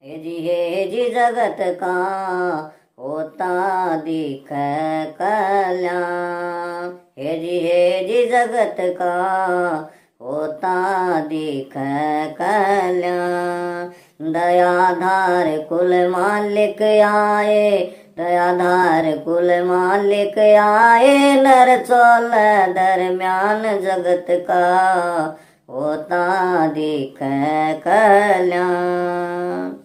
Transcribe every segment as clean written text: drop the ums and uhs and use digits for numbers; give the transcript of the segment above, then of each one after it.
हे जी जगत का होता दिख कल्याण। हे जी जगत का होता दिख कल्याण। दयाधार कुल मालिक आए, दयाधार कुल मालिक आए, नर चोल दरम्यान जगत का होता दिख कल्याण।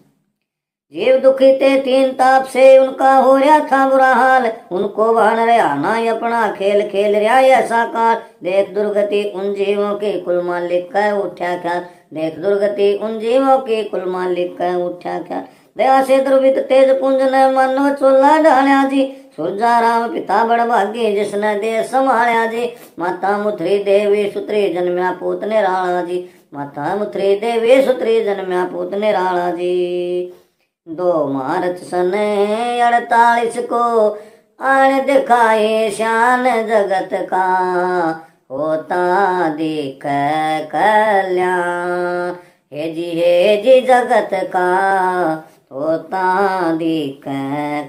जीव दुखी थे तीन ताप से, उनका हो रहा था बुरा हाल, उनको बहन रहा ना अपना खेल, खेल रहा ऐसा काल। देख दुर्गति उन जीवों की कुल मालिक का उठा ख्याल, देख दुर्गति उन जीवों की कुल मालिक का उठा ख्याल। दया से द्रवित तेज पुंज ने मानो चोला डाल्या जी, सुरजा राम पिता बड़ भागी जिसने देश संभाल्या जी। माता मुथरी देवी सुत्री जन्म्या पूत निराला जी, माता मुथरी देवी सुत्री जन्म्या पूत निराला जी। 2 मार्च सन 48 को आन दिखाए शान जगत का होता दिख कल्याण। हे जी जगत का होता दिख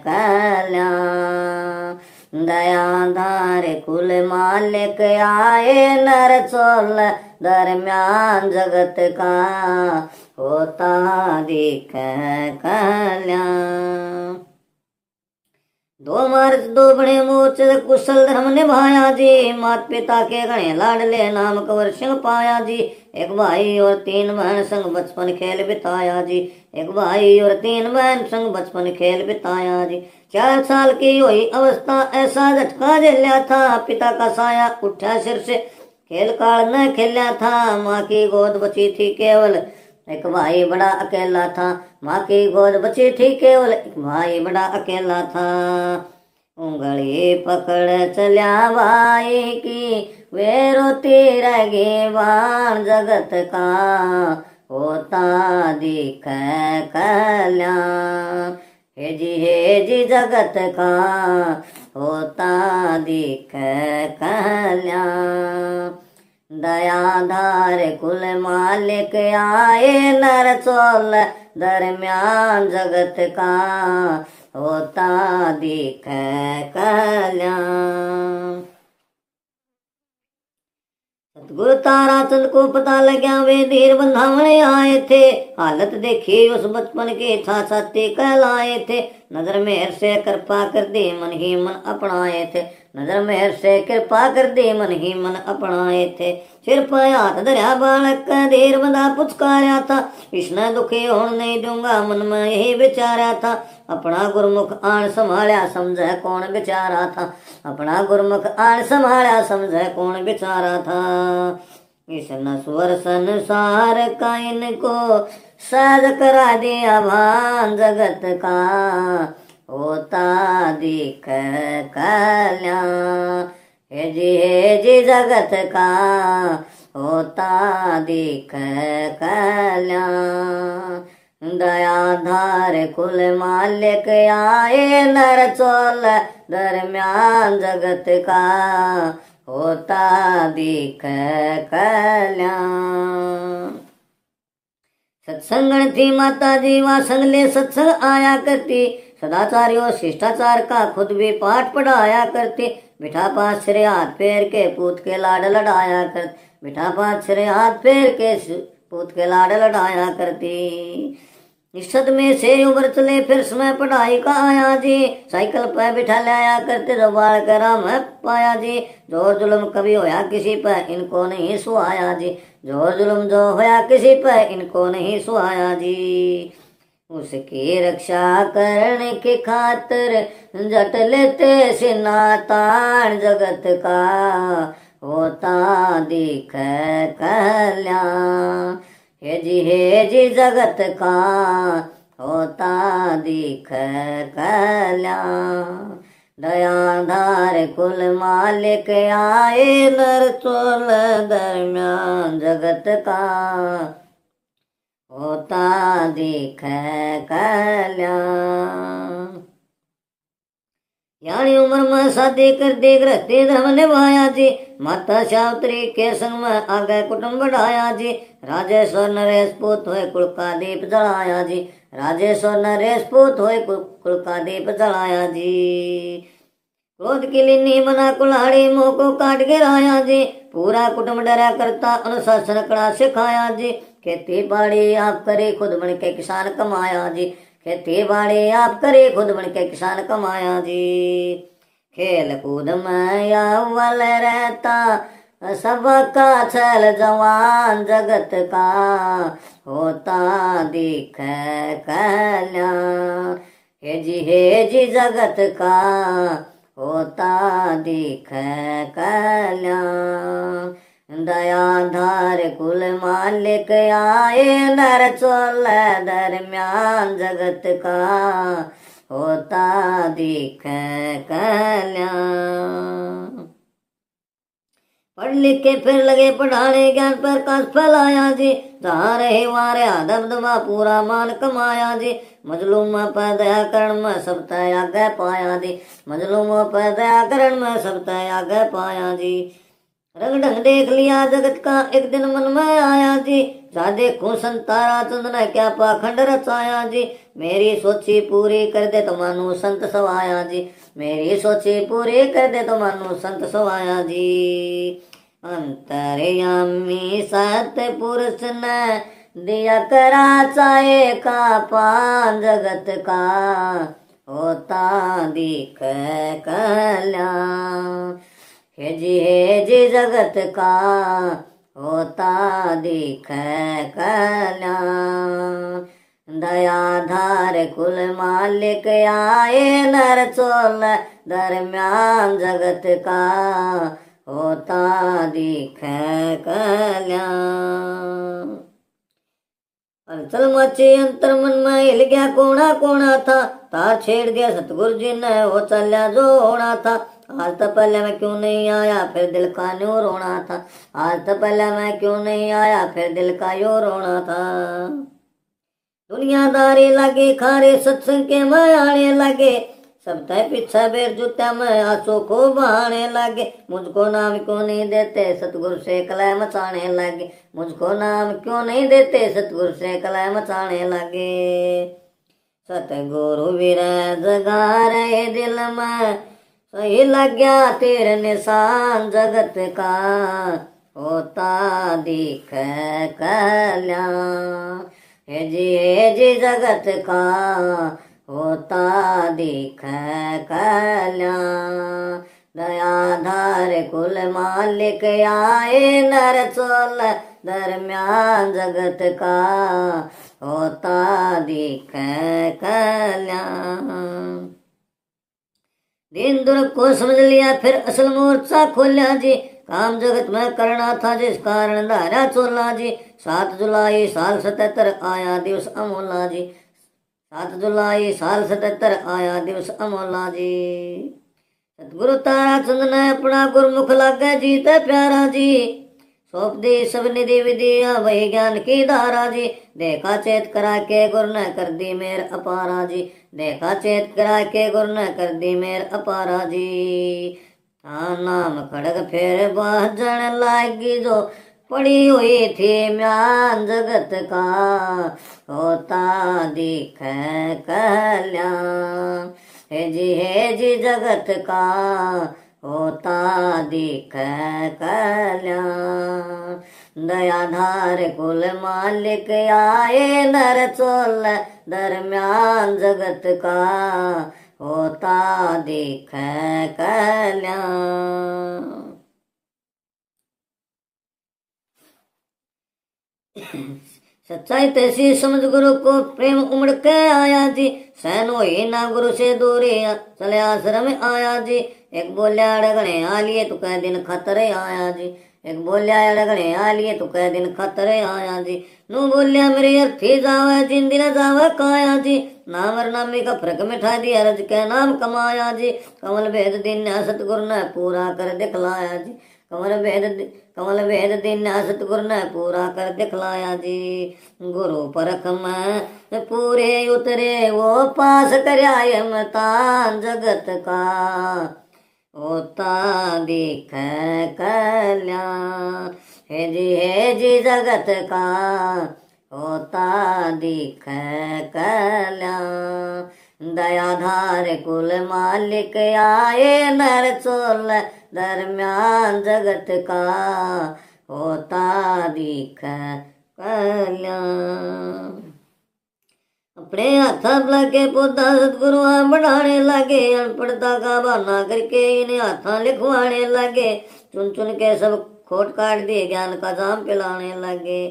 कल्याण। दयाधार कुल मालिक आए, नर चोल दरम्यान जगत का होता दिख कल्याण। 2 मार्च 2 बड़े मोर्चे कुशल धर्म निभाया जी, मात पिता के गणे लाडले नाम कवर सिंह पाया जी। 1 भाई और 3 बहन संग बचपन खेल बिताया जी, 1 भाई और 3 बहन संग बचपन खेल बिताया जी। 4 साल की हुई अवस्था ऐसा झटका झेला था, पिता का साया उठा सिर से खेल काल न खेला था। माँ की गोद बची थी केवल, 1 भाई बड़ा अकेला था। माँ की गोद बची थी केवल, 1 भाई बड़ा अकेला था। उंगली पकड़ चल्या भाई की, वे रोती रही बाण जगत का होता दिख कल्याण। हे जी जगत का होता दिख कल्याण। दयाधार कुल मालिक आए, नर चोल दरम्यान जगत का होता दिख कल्याण। सतगुरु ताराचंद को पता लगा वे धीर बंधावने आए थे, हालत देखी उस बचपन की छाछाती कहलाए थे। नजर मेहर से कृपा कर दी मन ही मन अपनाए थे, नजर मेहर से कृपा कर दी मन ही मन अपनाए थे। सिर पर हाथ धरिया बालक का धीर बंधा पुचकारा था, कृष्ण दुखी होने नहीं दूंगा मन में यही विचारा था। अपना गुरमुख आन संभाला समझे कौन बेचारा था, अपना गुरमुख आन संभाला समझे कौन बेचारा था। इस नश्वर संसार का इनको सहज करा दिया भान जगत का होता दिख कल्याण। हे जी जगत का होता दिख कल्याण। दयाधार कुल मालिक आए, नर चोल दरम्यान जगत का होता दिख कल्याण। सत्संगण थी माता जी वहाँ संग ले सत्संग आया करती, सदाचारियों शिष्टाचार का खुद भी पाठ पढ़ाया करती। बिठा पाँच सिरे हाथ फेर के पूत के लाड लड़ाया कर, बिठा पाँच सिरे हाथ फेर के पूत के लाड लड़ाया करती। निषद में से उबर चले फिर समय पढ़ाई का आया जी, साइकिल पर बिठा लाया करते जो बाल का राम पाया जी। जोर जुलम कभी होया किसी पर इनको नहीं सुहाया जी, जोर जुलम जो होया किसी पर इनको नहीं सुहाया जी। उसकी रक्षा करने की खातिर जट लेते सिनातान जगत का होता दिख कल्याण। हे जी जगत का होता दिख कल्याण। दयाधार कुल मालिक आए, नर चोल दरम्यान जगत का होता दिख कल्याण। यहाँ नानी उम्र में शादी कर दी गृहस्थी धर्म निभाया जी। माता सावित्री के संग में आगे कुटुंब बढ़ाया जी। राजेश्वर नरेश पूत हुए कुल का दीप जलाया जी। राजेश्वर नरेश पूत हुए कुल का दीप जलाया जी। क्रोध की लिन्नी बना कुल्हाड़ी मुंह को काट गिराया जी। पूरा कुटुंब डरा करता अनुशासन कड़ा सिखाया जी। खेती बाड़ी आप करे खुद बन के किसान कमाया जी। खेती बाड़ी आप करे खुद बन के किसान कमाया जी। खेल कूद में अव्वल रहता सबका छल जवान जगत का होता दिख कल्याण। हे जी जगत का होता दिख कल्याण। दयाधार कुल मालिक आए नर चोल दरम्यान जगत का होता दिख कल्याण। पढ़ लिख के फिर लगे पढ़ाने ज्ञान पर काश फैलाया जी। जहाँ रहे वहाँ रहा दबदबा पूरा मान कमाया जी। मजलूम पर दया करण में सब तय आगे पाया जी। मजलूम पर दया करण में सब तय आगे पाया जी। रंग ढंग देख लिया जगत का एक दिन मन में आया जी। जा देखूं संतारा चंद ने क्या पाखंड रचाया जी। मेरी सोची पूरी कर दे तो मानो संत सवाया जी। मेरी सोची पूरी कर दे तो मानो संत सवाया जी। अंतर्यामी सत्य पुरुष ने दिया करा चाहे का पान जगत का होता दिख कल्याण। हे जी जगत का होता दिख कल्याण। दयाधार कुल मालिक आए नर चोल दरम्यान जगत का होता दिख कल्याण। चल मची अंतर मन में हिल गया कोना कोना था। तार छेड़ दिया सतगुरु जी ने वो चलिया जो होना था। आज तो पहले मैं क्यों नहीं आया फिर दिल का यूं रोना था। आज तो पहले मैं क्यों नहीं आया फिर दिल का यूं रोना था। दुनियादारी लगे खारे सत्संग के में आने लगे। सब तय पीछा बेर जूता में आंसू को बहाने लगे। मुझको नाम क्यों नहीं देते सतगुरु से कलह मचाने लगे। मुझको नाम क्यों नहीं देते सतगुरु से कलह मचाने लगे। सतगुरु विरह जगा रहे दिल में सही लग गया तेरे निशान जगत का होता दिख कल्याण। हे जी जगत का होता दिख कल्याण। दयाधार कुल मालिक आए नर चोल दरम्यान जगत का होता दिख कल्याण। दिन दुर्ग को समझ लिया फिर असल मोर्चा खोला जी। काम जगत में करना था जिस कारण धारा चोला जी। 7 जुलाई साल 77 आया दिवस अमोला जी। 7 जुलाई साल 77 आया दिवस अमोला जी। सतगुरु तारा चंद ने अपना गुरमुख लागे जीते प्यारा जी। सौंप दी सब निधि विधिया वही ज्ञान की धारा जी। देखा चेत करा के गुरु ने कर दी मेर अपारा जी। देखा चेत करा के गुरु ने कर दी मेर अपारा जी। हाँ नाम खड़ग फिर बाजन लागी जो पड़ी हुई थी म्यान जगत का होता दिख कल्याण। हे जी जगत का होता दिख कल्याण। दयाधार कुल मालिक आए नर चोल दरम्यान जगत का होता दिख कल्याण। सच्चाई तैसी समझ गुरु को प्रेम उमड़ के आया जी। सहन हुई ना गुरु से दूरी चले आश्रम आया जी। एक बोलिया अड़गने आलिए तो कह दिन खतरे आया जी। एक बोलिया अड़गने आलिए तो कह दिन खतरे आया जी। नू बोलिया मेरे अर्थी जावे जिंदी न जावे काया जी। नाम और नामी का फर्क मिठा दिया रज के नाम कमाया जी। कमल भेद दिन सतगुरु ने पूरा कर दिखलाया जी। कमल भेद दीन्या सतगुरु ने पूरा कर दिखलाया जी। गुरु परख में पूरे उतरे वो पास करया इम्तिहान जगत का, होता दिखे कल्याण। हे जी जगत का, होता दिखे कल्याण। दयाधार कुल मालिक आए नर चोल दरम्यान जगत का, होता दिखे कल्याण। अपने हाथा लगे पौधा सतगुरु बढ़ाने लगे, अनपढ़ता का बहाना करके इन्हें हाथा लिखवाने लगे। चुन चुन के सब खोट काट दिए, ज्ञान का जाम पिलाने लगे।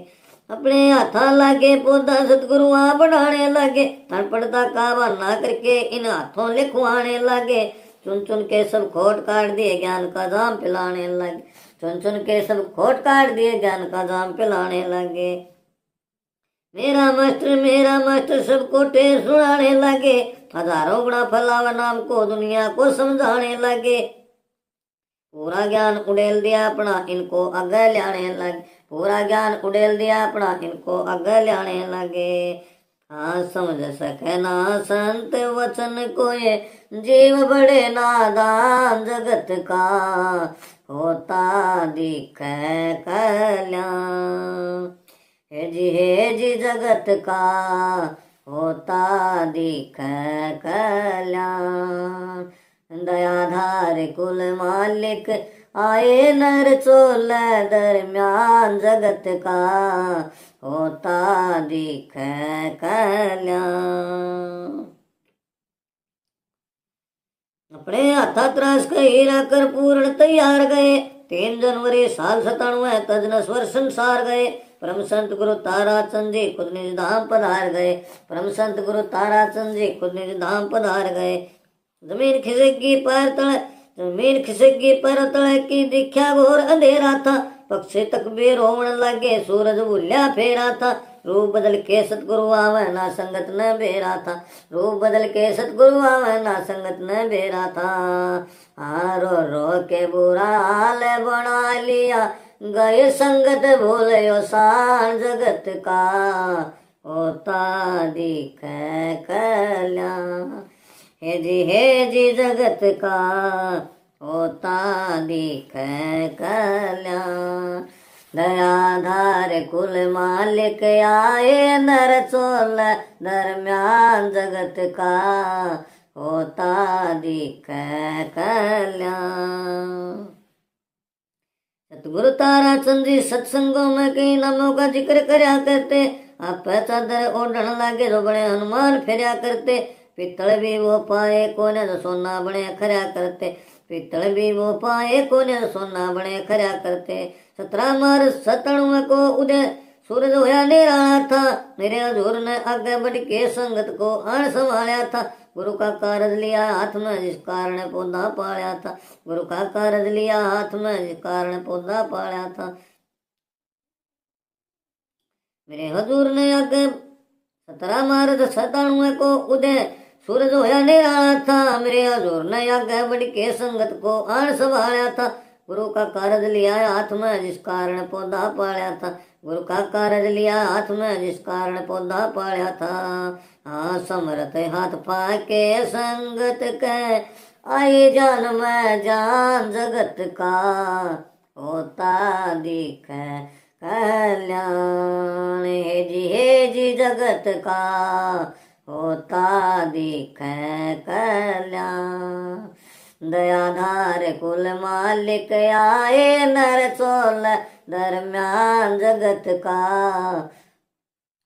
अपने हाथा लागे पौधा सतगुरु बढ़ाने लगे, अनपढ़ता का बहाना करके इन हाथों लिखवाने लगे। चुन चुन के सब खोट काट दिए, ज्ञान का जाम पिलाने लगे। चुन चुन के सब खोट काट दिए, ज्ञान का जाम पिलाने लगे। मेरा मास्टर सबको टेर सुनाने लगे, हजारों गुणा फैलावा नाम को दुनिया को समझाने लगे। पूरा ज्ञान उड़ेल दिया अपना इनको आगे लाने लगे, पूरा ज्ञान उड़ेल दिया अपना इनको आगे लाने लगे। हाँ समझ सके ना संत वचन को ये, जीव बड़े नादान जगत का, होता दिखे कल्याण। हे जी जगत का, होता दिखे कल्याण। दयाधार कुल मालिक आए नर चोल दरम्यान जगत का, होता दिखे कल्याण। अपने हाथा त्रास का हीरा कर पूर्ण तैयार गए, 3 जनवरी साल 97 तजनस्वर संसार गए। परम संत गुरु ताराचंद जी खुद निज धाम पधार गए, परम संत गुरु ताराचंद जी खुद निज धाम पधार गए। जमीन खिसकी पैर तले, जमीन खिसकी पैर तले की दिख्या घोर अंधेरा था। पक्षी तकबीर होने लगे, सूरज भूलिया फेरा था। रूप बदल के सतगुरु आवे ना संगत न बेरा था, रूप बदल के सतगुरु आवे ना संगत न बेरा था। रो रो के बुरा हाल बना लिया, गए संगत भूलो शान जगत का, होता दिखे कल्याण। हे जी जगत का, होता दिखे कल्याण। दयाधार कुल मालिक आए नर चोल दरम्यान जगत का, होता दिखे कल्याण। सतगुरु ताराचंद जी सत्संगों में कई नामों का जिक्र करया करते, आप चादर ओढ़न लागे जो बड़े हनुमान फेरिया करते। पित्तल भी वो पाए कोने तो सोना बने खरा करते, पित्तल भी वो पाए कोने तो सोना बने खरा करते। 17 मार्च 97 को उदय सूरज होया निराला था, मेरे हजूर ने आगे बढ़ के संगत को आन संभाला था। गुरु का कारज लिया हाथ में जिस कारण पौधा पाया था, गुरु का कारज लिया हाथ में जिस कारण पौधा पाया था। मेरे हजूर ने आगे 17 मार्च 97 को उदय सूरज होया निराला था, मेरे हजूर ने आगे बढ़ के संगत को आन संभाला था। गुरु का कारज लिया हाथ में जिस कारण पौधा पाया था, गुरु का कारज लिया हाथ में जिस कारण पौधा पाया था। हाँ समर्थ हाथ पाके संगत के, आई जान में जान जगत का, होता दिखे कल्याण। हे जी जगत का, होता दिखे कल्याण। दयाधार कुल मालिक आए नर चोल दरम्यान जगत का,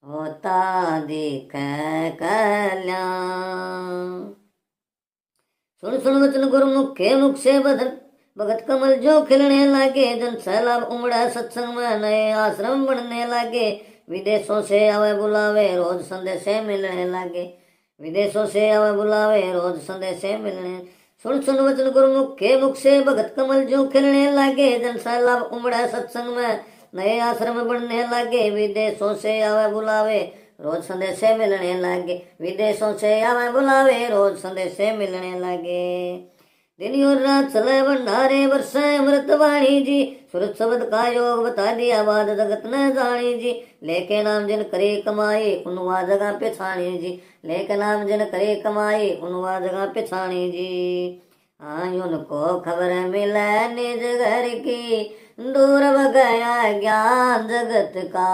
होता दिखे कल्याण। सुन सुन वचन गुरुमुख के मुख से बदन भगत कमल जो खिलने लगे, जन सैलाब उमड़ा सत्संग में नए आश्रम बनने लगे। विदेशों से आवे बुलावे रोज संदेशे मिलने लगे, विदेशों से आवे बुलावे रोज संदेशे मिलने। सुन सुन वचन गुरुमुख के मुख से भगत कमल जो खिलने लगे, जन सैलाब उमड़ा सत्संग में नए आश्रम बनने लगे। विदेशों से आवे बुलावे रोज संदेशे मिलने लगे, विदेशों से आवे बुलावे रोज संदेशे मिलने लगे। दिन और रात चले भंडारे बरसे अमृत वाणी जी। सुरत शब्द का योग बता दिया बात जगत न जानी जी। लेके नाम जिन करे कमाए उनवा जगह पे छानी जी। लेके नाम जिन करे कमाए उनवा जगह पे छानी जी। उनको खबर मिले निज घर की दूर भ गया ज्ञान जगत का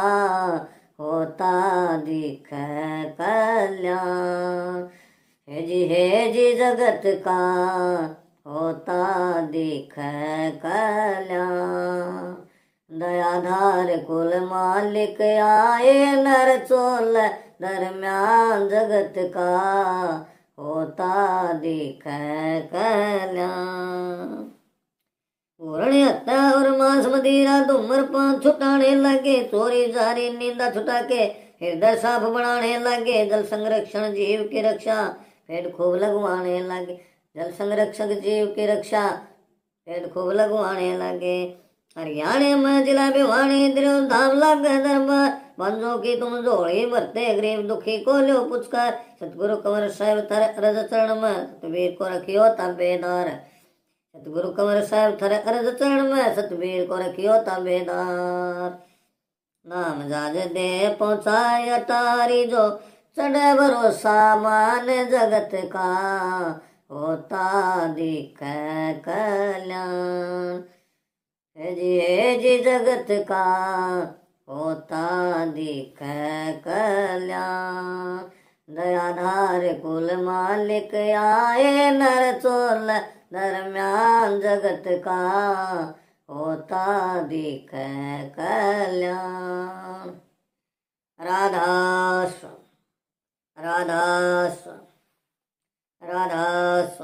होता दिख कल्याण। हे जी जगत का होता दिख कल्याण। दयाधार कुल मालिक आए नर चोल दरम्यान जगत का होता दिख कल्याण। पूर्ण हत्या और मांस मदिरा धूम्रपान छुटाने लगे। चोरी जारी निंदा छुटा के हृदय साफ बनाने लगे। जल संरक्षण जीव की रक्षा पेड़ खूब लगवाने लगे। जल संरक्षक जीव की रक्षा पेड़ खूब लगवाने लगे। हरियाणे में जिला भिवानी द्रिव धाम लग दरबार। बंजो की तुम झोली भरते गरीब दुखी को लो पुचकार। सतगुरु कंवर साहिब थर अरज चरण में सतवीर को रखियो ताबेदार। सतगुरु कंवर साहिब थर अरज चरण में सतवीर को रखियो ताबेदार। नाम जाज दे पहुँचाए अटारी जो चढ़े भरोसा मान जगत का होता दिख कल्याण। हे जी जगत का होता दिख कल्याण। दयाधार कुल मालिक आए नर चोल दरम्यान जगत का होता दिख कल्याण। राधा स्वामी राधा स्वामी राधा स्वामी।